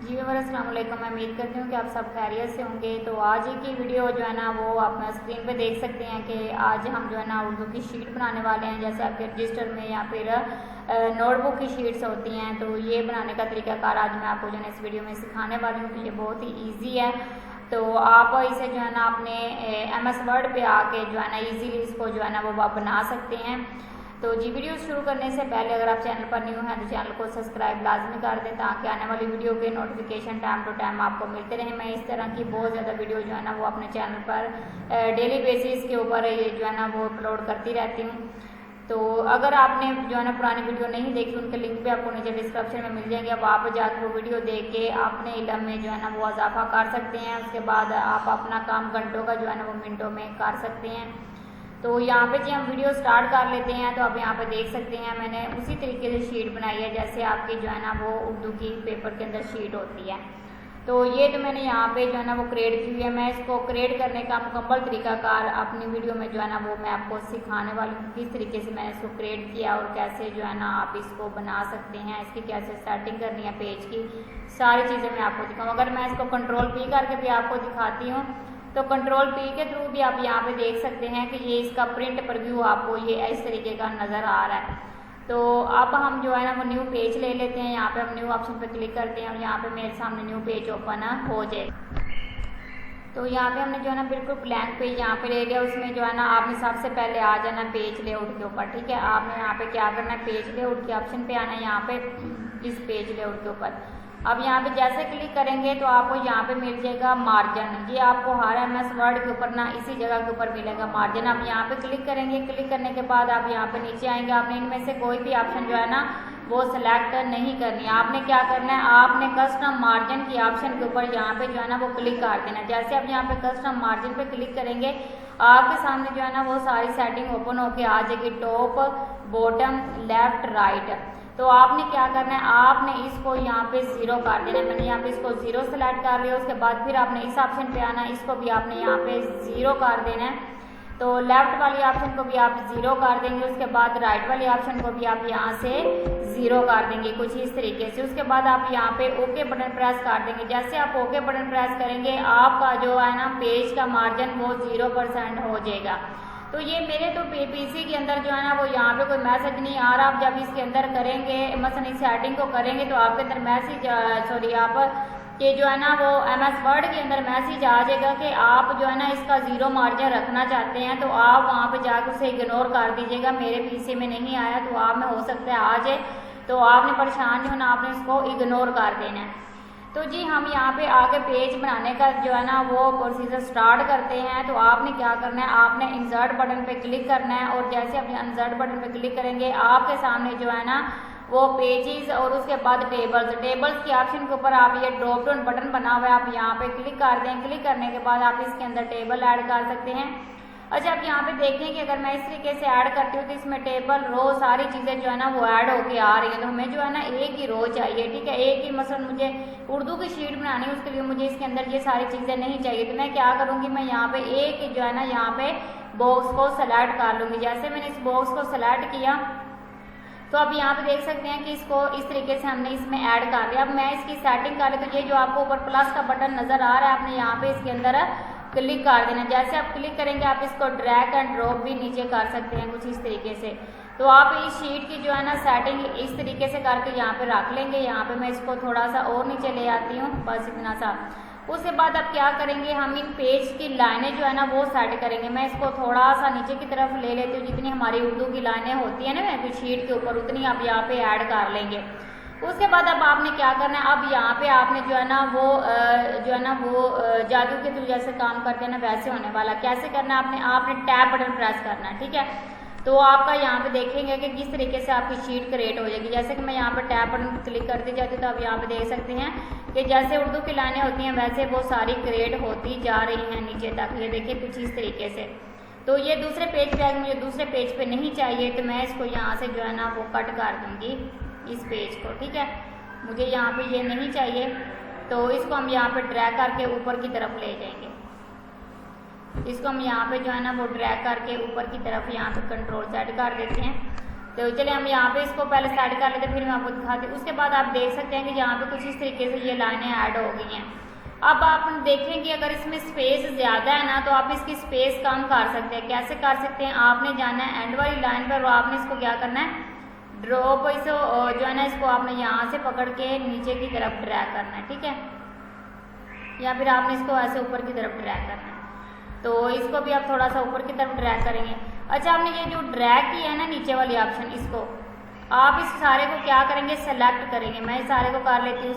जी अस्सलाम वालेकुम। मैं उम्मीद करती हूँ कि आप सब खैरियत से होंगे। तो आज की वीडियो जो है ना वो आप स्क्रीन पे देख सकते हैं कि आज हम जो है ना उर्दू की शीट बनाने वाले हैं। जैसे आपके रजिस्टर में या फिर नोटबुक की शीट्स होती हैं, तो ये बनाने का तरीकाकार आज मैं आपको जो है इस वीडियो में सिखाने वाली हूँ। तो ये बहुत ही ईजी है, तो आप इसे जो है ना अपने MS वर्ड पे आके जो है ना ईजीली इसको जो है ना वो आप बना सकते हैं। तो जी वीडियो शुरू करने से पहले अगर आप चैनल पर न्यू हैं तो चैनल को सब्सक्राइब लाजमी कर दें ताकि आने वाली वीडियो के नोटिफिकेशन टाइम टू टाइम आपको मिलते रहें। मैं इस तरह की बहुत ज़्यादा वीडियो जो है ना वो अपने चैनल पर डेली बेसिस के ऊपर ये जो है ना वो अपलोड करती रहती हूँ। तो अगर आपने जो है ना पुरानी वीडियो नहीं देखी, उनके लिंक भी आपको नीचे डिस्क्रिप्शन में मिल जाएंगे। अब आप जाकर वो वीडियो देख के अपने इल्म में जो है ना वो इजाफा कर सकते हैं। उसके बाद आप अपना काम घंटों का जो है ना वो मिनटों में कर सकते हैं। तो यहाँ पे जी हम वीडियो स्टार्ट कर लेते हैं। तो आप यहाँ पे देख सकते हैं मैंने उसी तरीके से शीट बनाई है जैसे आपकी जो है ना वो उर्दू की पेपर के अंदर शीट होती है। तो ये तो मैंने यहाँ पे जो है ना वो क्रिएट की हुई है। मैं इसको क्रिएट करने का मुकम्मल तरीकाकार अपनी वीडियो में जो है ना वो मैं आपको सिखाने वाली हूँ, किस तरीके से मैंने इसको क्रिएट किया और कैसे जो है ना आप इसको बना सकते हैं, इसकी कैसे सेटिंग करनी है पेज की, सारी चीज़ें मैं आपको दिखाऊँ। अगर मैं इसको Ctrl+P करके भी आपको दिखाती हूँ तो Ctrl+P के थ्रू भी आप यहाँ पे देख सकते हैं कि ये इसका प्रिंट प्रीव्यू आपको ये इस तरीके का नज़र आ रहा है। तो अब हम जो है ना वो न्यू पेज ले लेते हैं। यहाँ पे हम न्यू ऑप्शन पे क्लिक करते हैं और यहाँ पे मेरे सामने न्यू पेज ओपन हो जाए। तो यहाँ पे हमने जो है ना बिल्कुल ब्लैंक पेज यहाँ पे ले लिया। उसमें जो है ना आपने सबसे पहले आ जाना पेज लेआउट के ऊपर, ठीक है। आपने यहाँ पे क्या करना है, पेज लेआउट के ऑप्शन पे आना है, यहाँ पे इस पेज लेआउट के ऊपर। अब यहाँ पे जैसे क्लिक करेंगे तो आपको यहाँ पे मिल जाएगा मार्जिन। ये आपको हर MS वर्ड के ऊपर ना इसी जगह के ऊपर मिलेगा मार्जिन। आप यहाँ पे क्लिक करेंगे, क्लिक करने के बाद आप यहाँ पे नीचे आएंगे। आपने इनमें से कोई भी ऑप्शन जो है ना वो सिलेक्ट नहीं करनी है। आपने क्या करना है, आपने कस्टम मार्जिन की ऑप्शन के ऊपर यहाँ पे जो है ना वो क्लिक कर देना। जैसे आप यहाँ पे कस्टम मार्जिन पे क्लिक करेंगे आपके सामने जो है ना वो सारी सेटिंग ओपन होके आ जाएगी, टॉप, बॉटम, लेफ्ट, राइट। तो आपने क्या करना है, आपने इसको यहाँ पे 0 कर देना है। मैंने यहाँ पे इसको 0 सेलेक्ट कर लिया। उसके बाद फिर आपने इस ऑप्शन पे आना है, इसको भी आपने यहाँ पे 0 कर देना है। तो लेफ्ट वाली ऑप्शन को भी आप 0 कर देंगे। उसके बाद राइट वाली ऑप्शन को भी आप यहाँ से 0 कर देंगे, कुछ इस तरीके से। उसके बाद आप यहाँ पे ओके बटन प्रेस कर देंगे। जैसे आप ओके बटन प्रेस करेंगे आपका जो है ना पेज का मार्जिन वो 0% हो जाएगा। तो ये मेरे तो PC के अंदर जो है ना वो यहाँ पे कोई मैसेज नहीं आ रहा। आप जब इसके अंदर करेंगे मसलन इस सेटिंग को करेंगे तो आपके अंदर मैसेज आप कि जो है ना वो MS वर्ड के अंदर मैसेज आ जाएगा कि आप जो है ना इसका 0 मार्जिन रखना चाहते हैं। तो आप वहाँ पे जाकर उसे इग्नोर कर दीजिएगा। मेरे PC में नहीं आया तो आप में हो सकता है आ जाए, तो आपने परेशान नहीं होना, आपने इसको इग्नोर कर देना है। तो जी हम यहाँ पे आगे पेज बनाने का जो है ना वो प्रोसीजर स्टार्ट करते हैं। तो आपने क्या करना है, आपने इंसर्ट बटन पे क्लिक करना है और जैसे आप इंसर्ट बटन पे क्लिक करेंगे आपके सामने जो है ना वो पेजेस और उसके बाद टेबल्स की ऑप्शन के ऊपर आप ये ड्रॉप डाउन बटन बना हुआ है, आप यहाँ पे क्लिक कर दें। क्लिक करने के बाद आप इसके अंदर टेबल ऐड कर सकते हैं। अच्छा आप यहाँ पे देखें कि अगर मैं इस तरीके से ऐड करती हूँ तो इसमें टेबल, रो, सारी चीज़ें जो है ना वो ऐड होके आ रही है। तो हमें जो है ना एक ही रो चाहिए, ठीक है। एक ही मसलन मुझे उर्दू की शीट बनानी है, उसके लिए मुझे इसके अंदर ये सारी चीज़ें नहीं चाहिए। तो मैं क्या करूँगी, मैं यहाँ पे एक जो है ना यहाँ पे बॉक्स को सेलेक्ट कर लूँगी। जैसे मैंने इस बॉक्स को सेलेक्ट किया तो अब यहाँ पे देख सकते हैं कि इसको इस तरीके से हमने इसमें ऐड कर लिया। अब मैं इसकी सेटिंग कर रही तो ये जो आपको ऊपर प्लस का बटन नज़र आ रहा है आपने यहाँ पे इसके अंदर क्लिक कर देना। जैसे आप क्लिक करेंगे आप इसको ड्रैग एंड ड्रॉप भी नीचे कर सकते हैं, कुछ इस तरीके से। तो आप इस शीट की जो है ना सेटिंग इस तरीके से करके यहाँ पे रख लेंगे। यहाँ पे मैं इसको थोड़ा सा और नीचे ले आती हूँ, बस इतना सा। उसके बाद अब क्या करेंगे, हम इन पेज की लाइनें जो है ना वो सेट करेंगे। मैं इसको थोड़ा सा नीचे की तरफ ले लेती हूँ, जितनी हमारी उर्दू की लाइनें होती है ना शीट के ऊपर उतनी आप यहाँ पे ऐड कर लेंगे। उसके बाद अब आपने क्या करना है, अब यहाँ पे आपने जो है ना वो जादू के थ्रू जैसे काम करते हैं ना वैसे होने वाला। कैसे करना है, आपने टैब बटन प्रेस करना है, ठीक है। तो आपका यहाँ पे देखेंगे कि किस तरीके से आपकी शीट क्रिएट हो जाएगी। जैसे कि मैं यहाँ पर टैब बटन क्लिक करती जाती हूँ तो आप यहाँ पे देख सकते हैं कि जैसे उर्दू की लाइनें होती हैं वैसे वो सारी क्रिएट होती जा रही हैं नीचे तक। ये देखिए कुछ इस तरीके से। तो ये दूसरे पेज पे मुझे दूसरे पेज पे नहीं चाहिए तो मैं इसको यहाँ से जो है ना वो कट कर दूँगी इस पेज को, ठीक है। मुझे यहाँ पे ये नहीं चाहिए तो इसको हम यहाँ पे ड्रैग करके ऊपर की तरफ ले जाएंगे। इसको हम यहाँ पे जो है ना वो ड्रैग करके ऊपर की तरफ यहाँ पे कंट्रोल सेट कर देते हैं। तो चलिए हम यहाँ पे इसको पहले सेट कर लेते हैं, फिर मैं आपको दिखाती हूँ। उसके बाद आप देख सकते हैं कि यहाँ पे कुछ इस तरीके से ये लाइनें ऐड हो गई हैं। अब आप देखेंगे अगर इसमें स्पेस ज़्यादा है ना, तो आप इसकी स्पेस कम कर सकते हैं। कैसे कर सकते हैं, आपने जाना है एंड वाली लाइन पर और आपने इसको क्या करना है, ड्रॉप इसे जो है ना इसको आपने यहाँ से पकड़ के नीचे की तरफ ड्रैग करना है, ठीक है, या फिर आपने इसको ऐसे ऊपर की तरफ ड्रैग करना है। तो इसको भी आप थोड़ा सा ऊपर की तरफ ड्रैग करेंगे। अच्छा, आपने ये जो ड्रैग किया है ना नीचे वाली ऑप्शन, इसको आप इस सारे को क्या करेंगे, सेलेक्ट करेंगे। मैं इस सारे को कर लेती हूँ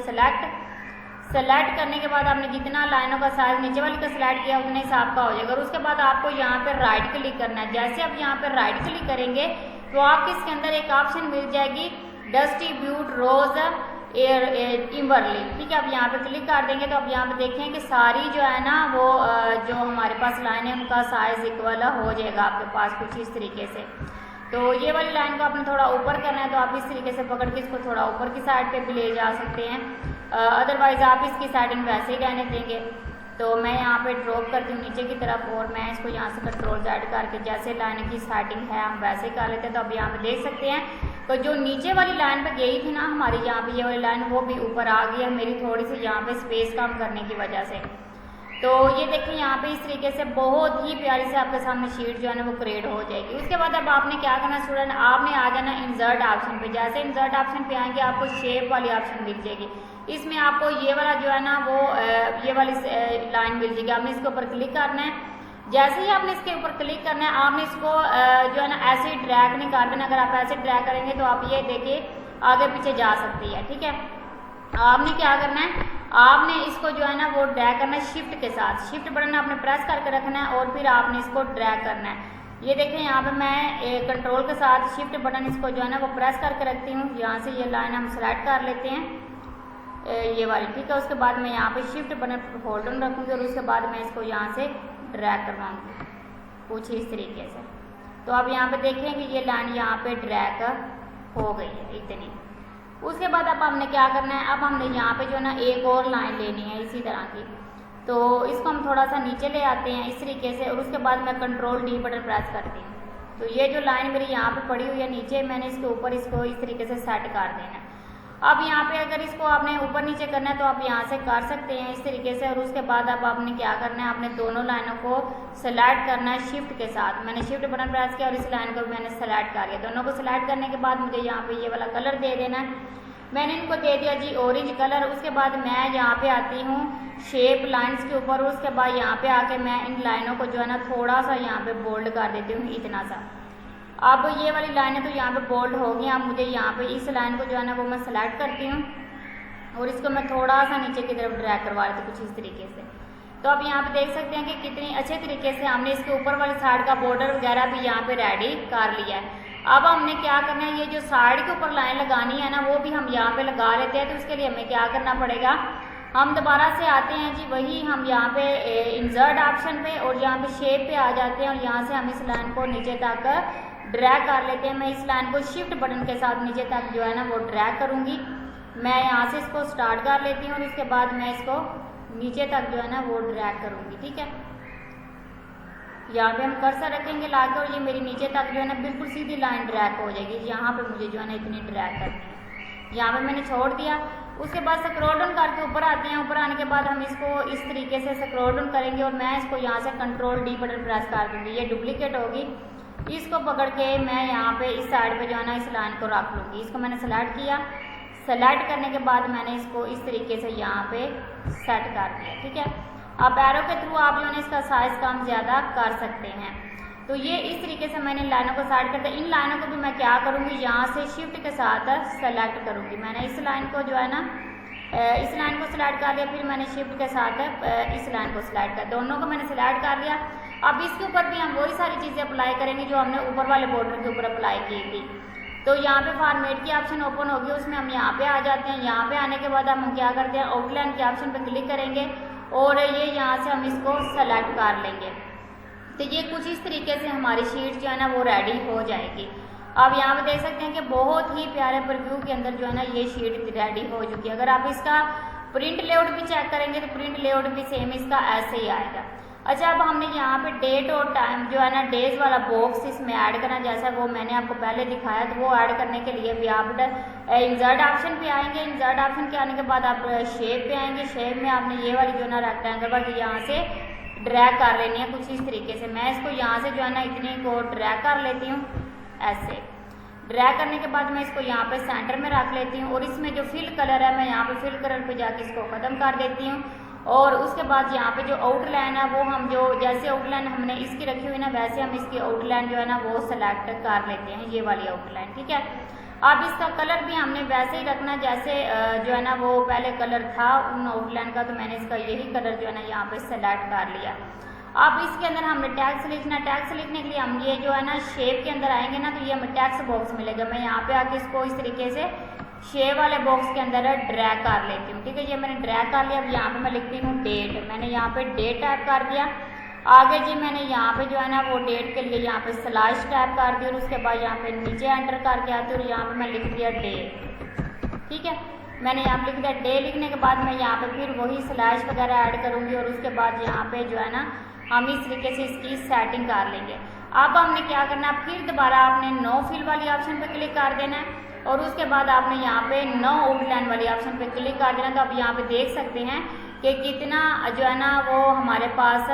सेलेक्ट करने के बाद आपने जितना लाइनों का साइज नीचे वाली का सेलेक्ट किया उतने हिसाब का हो जाएगा। और उसके बाद आपको यहाँ पर राइट क्लिक करना है। जैसे आप यहाँ पर राइट क्लिक करेंगे तो आपको इसके अंदर एक ऑप्शन मिल जाएगी डिस्ट्रीब्यूट रोज इवरली, ठीक है। अब यहाँ पे क्लिक कर देंगे तो अब यहाँ पे देखें कि सारी जो है ना वो जो हमारे पास लाइन है उनका साइज इक्वल हो जाएगा आपके पास कुछ इस तरीके से। तो ये वाली लाइन को आपने थोड़ा ऊपर करना है, तो आप इस तरीके से पकड़ के इसको थोड़ा ऊपर की साइड पे भी ले जा सकते हैं, अदरवाइज आप इसकी सेटिंग वैसे ही रहने देंगे। तो मैं यहाँ पे ड्रॉप करती हूँ नीचे की तरफ और मैं इसको यहाँ से कंट्रोल Z करके जैसे लाइन की सेटिंग है हम वैसे कर लेते हैं। तो अब यहाँ पे देख सकते हैं तो जो नीचे वाली लाइन पे गई थी ना हमारी, यहाँ पे ये वाली लाइन वो भी ऊपर आ गई है मेरी थोड़ी सी यहाँ पे स्पेस कम करने की वजह से। तो ये देखिए यहाँ पे इस तरीके से बहुत ही प्यारी से आपके सामने शीट जो है ना वो क्रिएट हो जाएगी। उसके बाद अब आपने क्या करना स्टूडेंट, आपने आ जाना इंसर्ट ऑप्शन पे। जैसे इंसर्ट ऑप्शन पे आएंगे आपको शेप वाली ऑप्शन मिल जाएगी। इसमें आपको ये वाला जो है ना वो ये वाली लाइन मिल जाएगी। आपने इसके ऊपर क्लिक करना है। जैसे ही आपने इसके ऊपर क्लिक करना है आपने इसको जो है ना ऐसे ही ड्रैग नहीं कर देना। अगर आप ऐसे ड्रैग करेंगे तो आप ये देखिए आगे पीछे जा सकती है, ठीक है। आपने क्या करना है, आपने इसको जो है ना वो ड्रैग करना है शिफ्ट के साथ। शिफ्ट बटन आपने प्रेस करके रखना है और फिर आपने इसको ड्रैग करना है। ये देखें यहाँ पे मैं कंट्रोल के साथ शिफ्ट बटन इसको जो है ना वो प्रेस करके रखती हूँ। यहाँ से ये लाइन हम सेलेक्ट कर लेते हैं ये वाली, ठीक है। उसके बाद मैं यहाँ पे शिफ्ट बटन होल्ड ऑन रखूँगी और उसके बाद मैं इसको यहाँ से ड्रैग करवाऊँगी कुछ इस तरीके से। तो अब यहाँ पे देखें कि ये लाइन यहाँ पे ड्रैग हो गई है इतनी। उसके बाद अब हमने क्या करना है, अब हमने यहाँ पे जो है ना एक और लाइन लेनी है इसी तरह की। तो इसको हम थोड़ा सा नीचे ले आते हैं इस तरीके से और उसके बाद मैं कंट्रोल D बटन प्रेस करती हूँ। तो ये जो लाइन मेरी यहाँ पे पड़ी हुई है नीचे, मैंने इसके ऊपर इसको इस तरीके से सेट कर देना है। अब यहाँ पे अगर इसको आपने ऊपर नीचे करना है तो आप यहाँ से कर सकते हैं इस तरीके से। और उसके बाद अब आपने क्या करना है, आपने दोनों लाइनों को सेलेक्ट करना है शिफ्ट के साथ। मैंने शिफ्ट बटन प्रेस किया और इस लाइन को मैंने सेलेक्ट कर लिया। दोनों को सेलेक्ट करने के बाद मुझे यहाँ पे ये वाला कलर दे देना है। मैंने इनको दे दिया जी ऑरेंज कलर। उसके बाद मैं यहाँ पे आती हूँ शेप लाइंस के ऊपर। उसके बाद यहाँ पे आके मैं इन लाइनों को जो है ना थोड़ा सा यहाँ पे बोल्ड कर देती हूँ इतना सा। अब ये वाली लाइनें तो यहाँ पे बोल्ड हो गई। अब मुझे यहाँ पे इस लाइन को जो है ना वो मैं सेलेक्ट करती हूँ और इसको मैं थोड़ा सा नीचे की तरफ ड्रैग करवा लेती हूँ कुछ इस तरीके से। तो अब यहाँ पे देख सकते हैं कि कितनी अच्छे तरीके से हमने इसके ऊपर वाली साइड का बॉर्डर वगैरह भी यहाँ पे रेडी कर लिया है। अब हमने क्या करना है, ये जो साइड के ऊपर लाइन लगानी है ना वो भी हम यहाँ पे लगा लेते हैं। तो उसके लिए हमें क्या करना पड़ेगा, हम दोबारा से आते हैं जी वही हम यहाँ पे इंसर्ट ऑप्शन पे और यहाँ पे शेप पे आ जाते हैं और यहाँ से हम इस लाइन को नीचे तक ड्रैग कर लेते हैं। मैं इस लाइन को शिफ्ट बटन के साथ नीचे तक जो है ना वो ड्रैग करूँगी। मैं यहाँ से इसको स्टार्ट कर लेती हूँ और उसके बाद मैं इसको नीचे तक जो है ना वो ड्रैग करूँगी, ठीक है। यहाँ पे हम कर्सर रखेंगे लाके और ये मेरी नीचे तक जो है ना बिल्कुल सीधी लाइन ड्रैग हो जाएगी। यहाँ पे मुझे जो है ना इतनी ड्रैग करनी है। यहाँ पे मैंने छोड़ दिया। उसके बाद स्क्रॉल डाउन करके ऊपर आते हैं। ऊपर आने के बाद हम इसको इस तरीके से स्क्रॉल डाउन करेंगे और मैं इसको यहाँ से कंट्रोल D बटन प्रेस कर दूँगी। ये डुप्लीकेट होगी, इसको पकड़ के मैं यहाँ पे इस साइड पे जो है ना इस लाइन को रख लूँगी। इसको मैंने सेलेक्ट किया। सेलेक्ट करने के बाद मैंने इसको इस तरीके से यहाँ पे सेट कर दिया, ठीक है। अब एरो के थ्रू आप जो है इसका साइज कम ज़्यादा कर सकते हैं। तो ये इस तरीके से मैंने लाइनों को सेट कर दिया। इन लाइनों को भी मैं क्या करूँगी, यहाँ से शिफ्ट के साथ सेलेक्ट करूँगी। मैंने इस लाइन को जो है ना इस लाइन को सिलेक्ट कर लिया, फिर मैंने शिफ्ट के साथ इस लाइन को सिलेक्ट कर, दोनों को मैंने सिलेक्ट कर लिया। अब इसके ऊपर भी हम वही सारी चीज़ें अप्लाई करेंगे जो हमने ऊपर वाले बॉर्डर के ऊपर अप्लाई की थी। तो यहाँ पे फॉर्मेट की ऑप्शन ओपन होगी, उसमें हम यहाँ पे आ जाते हैं। यहाँ पे आने के बाद हम क्या करते हैं, आउटलाइन के ऑप्शन पे क्लिक करेंगे और ये यहाँ से हम इसको सेलेक्ट कर लेंगे। तो ये कुछ इस तरीके से हमारी शीट जो है ना वो रेडी हो जाएगी। अब यहाँ पे देख सकते हैं कि बहुत ही प्यारे प्रीव्यू के अंदर जो है ना ये शीट रेडी हो चुकी है। अगर आप इसका प्रिंट लेआउट भी चेक करेंगे तो प्रिंट लेआउट भी सेम इसका ऐसे ही आएगा। अच्छा, अब हमने यहाँ पे डेट और टाइम जो है ना डेज वाला बॉक्स इसमें ऐड करना, जैसा वो मैंने आपको पहले दिखाया। तो वो ऐड करने के लिए भी आप इंसर्ट ऑप्शन पे आएंगे। इंसर्ट ऑप्शन के आने के बाद आप शेप पे आएंगे। शेप में आपने ये वाली जो है ना रेक्टेंगल वाली यहाँ से ड्रैग कर लेनी है कुछ इस तरीके से। मैं इसको यहाँ से जो है ना इतनी को ड्रैग कर लेती हूँ। ऐसे ड्रैग करने के बाद मैं इसको यहाँ पे सेंटर में रख लेती हूँ और इसमें जो फिल कलर है मैं यहाँ पे फिल कलर पे जाके इसको ख़त्म कर देती हूँ। और उसके बाद यहाँ पे जो आउटलाइन है वो हम जो जैसे आउटलाइन हमने इसकी रखी हुई ना वैसे हम इसकी आउटलाइन जो है ना वो सेलेक्ट कर लेते हैं, ये वाली आउटलाइन। ठीक है, अब इसका कलर भी हमने वैसे ही रखना जैसे जो है ना वो पहले कलर था उन आउटलाइन का। तो मैंने इसका यही कलर जो है ना यहाँ पे सेलेक्ट कर लिया। अब इसके अंदर हमने टैक्स लिखना। टैक्स लिखने के लिए हम ये जो है ना शेप के अंदर आएंगे ना तो ये हमें टैक्स बॉक्स मिलेगा। मैं यहाँ पे आके इसको इस तरीके से शेप वाले बॉक्स के अंदर ड्रैग कर लेती हूँ। ठीक है, ये मैंने ड्रैग कर लिया। अब यहाँ पे मैं लिखती हूँ डेट। मैंने यहाँ पे डेट टाइप कर दिया। आगे जी मैंने यहाँ पे जो है ना वो डेट के लिए यहाँ पे स्लैश टाइप कर दी और उसके बाद यहाँ पे नीचे एंटर करके आती हूँ और यहाँ पे मैं लिख दिया डे। ठीक है, मैंने यहाँ पे लिख दिया डे। लिखने के बाद मैं यहाँ पे फिर वही स्लैश वगैरह ऐड करूँगी और उसके बाद यहाँ पे जो है ना हम इस तरीके से इसकी सेटिंग कर लेंगे। अब हमने क्या करना है, फिर दोबारा आपने नो फिल वाली ऑप्शन पे क्लिक कर देना है और उसके बाद आपने यहाँ पे नो आउटलाइन वाली ऑप्शन पे क्लिक कर देना। तो आप यहाँ पे देख सकते हैं कि कितना जो है ना वो हमारे पास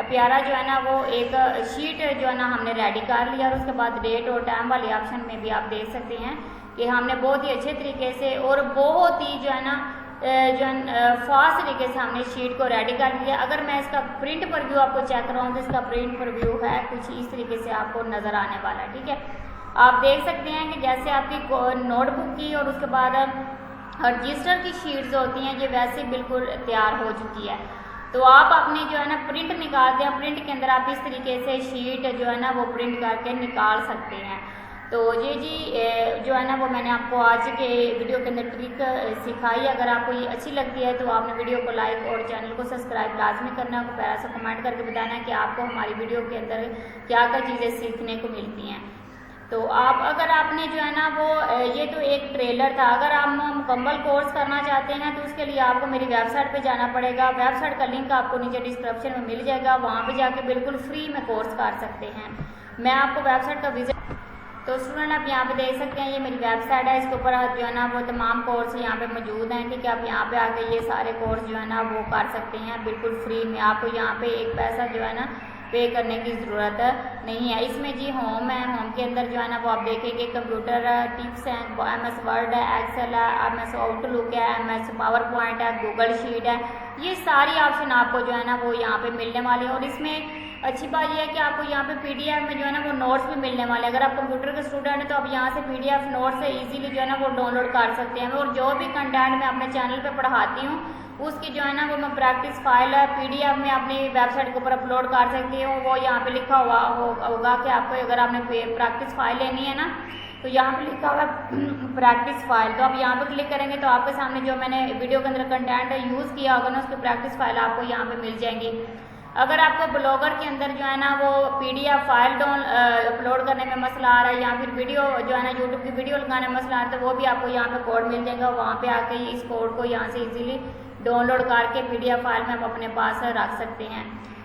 प्यारा जो है ना वो एक शीट जो है ना हमने रेडी कर लिया। और उसके बाद डेट और टाइम वाली ऑप्शन में भी आप देख सकते हैं कि हमने बहुत ही अच्छे तरीके से और बहुत ही जो है ना फास्ट तरीके से हमने शीट को रेडी कर लिया। अगर मैं इसका प्रिंट प्रीव्यू आपको चेक कराऊँ तो इसका प्रिंट प्रीव्यू है कुछ इस तरीके से आपको नज़र आने वाला है। ठीक है, आप देख सकते हैं कि जैसे आपकी नोटबुक की और उसके बाद रजिस्टर की शीट्स होती हैं ये वैसे बिल्कुल तैयार हो चुकी है। तो आप अपने जो है ना प्रिंट निकालते हैं, प्रिंट के अंदर आप इस तरीके से शीट जो है ना वो प्रिंट करके निकाल सकते हैं। तो ये जी जो है ना वो मैंने आपको आज के वीडियो के अंदर ट्रिक सिखाई। अगर आपको ये अच्छी लगती है तो आपने वीडियो को लाइक और चैनल को सब्सक्राइब लाजमी करना है। प्यारा सा कमेंट करके बताना है कि आपको हमारी वीडियो के अंदर क्या क्या चीज़ें सीखने को मिलती हैं। तो आप अगर आपने जो है ना वो ये तो एक ट्रेलर था। अगर आप मुकम्मल कोर्स करना चाहते हैं तो उसके लिए आपको मेरी वेबसाइट पे जाना पड़ेगा। वेबसाइट का लिंक आपको नीचे डिस्क्रिप्शन में मिल जाएगा, वहाँ पे जाके बिल्कुल फ्री में कोर्स कर सकते हैं। मैं आपको वेबसाइट का विजिट तो स्टूडेंट आप यहाँ पे देख सकते हैं ये मेरी वेबसाइट है। इसके ऊपर जो है ना वो तमाम कोर्स यहाँ पे मौजूद हैं। ठीक है, आप यहाँ पे आके ये सारे कोर्स जो है ना वो कर सकते हैं बिल्कुल फ्री में। आपको यहाँ पे एक पैसा जो है ना पे करने की ज़रूरत नहीं है। इसमें जी होम है, होम के अंदर जो है ना वो आप देखेंगे कंप्यूटर टिप्स हैं, MS वर्ड है, एक्सेल है, MS आउटलुक है, MS पावर पॉइंट है, गूगल शीट है। ये सारी ऑप्शन आपको जो है ना वो यहाँ पे मिलने वाली है। और इसमें अच्छी बात यह है कि आपको यहाँ पे PDF में जो है ना वो नोट्स भी मिलने वाले हैं। अगर आप कंप्यूटर के स्टूडेंट हैं तो आप यहाँ से PDF नोट्स से इजीली जो है ना वो डाउनलोड कर सकते हैं। और जो भी कंटेंट मैं अपने चैनल पे पढ़ाती हूँ उसकी जो है ना वो मैं प्रैक्टिस फाइल PDF में अपनी वेबसाइट के ऊपर अपलोड कर सकती हूँ। वो यहाँ पे लिखा हुआ होगा कि आपको अगर आपने प्रैक्टिस फाइल लेनी है ना तो यहाँ पे लिखा हुआ प्रैक्टिस फाइल। तो आप यहाँ पे क्लिक करेंगे तो आपके सामने जो मैंने वीडियो के अंदर कंटेंट यूज़ किया होगा ना उसकी प्रैक्टिस फाइल आपको यहाँ पे मिल जाएंगी। अगर आपको ब्लॉगर के अंदर जो है ना वो PDF फाइल अपलोड करने में मसला आ रहा है या फिर वीडियो जो है ना यूट्यूब की वीडियो लगाने में मसला आ रहा है तो वो भी आपको यहाँ पे कोड मिल जाएगा। वहाँ पे आके इस कोड को यहाँ से इजीली डाउनलोड करके PDF फाइल में आप अपने पास रख सकते हैं।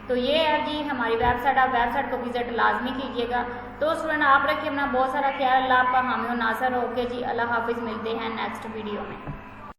तो ये है जी हमारी वेबसाइट। आप वेबसाइट को विजिट लाजमी कीजिएगा। तो स्टूडेंट आप रखिए अपना बहुत सारा ख्याल। अल्लाह आपका हामी और नासर होके जी। अल्लाह हाफिज़, मिलते हैं नेक्स्ट वीडियो में।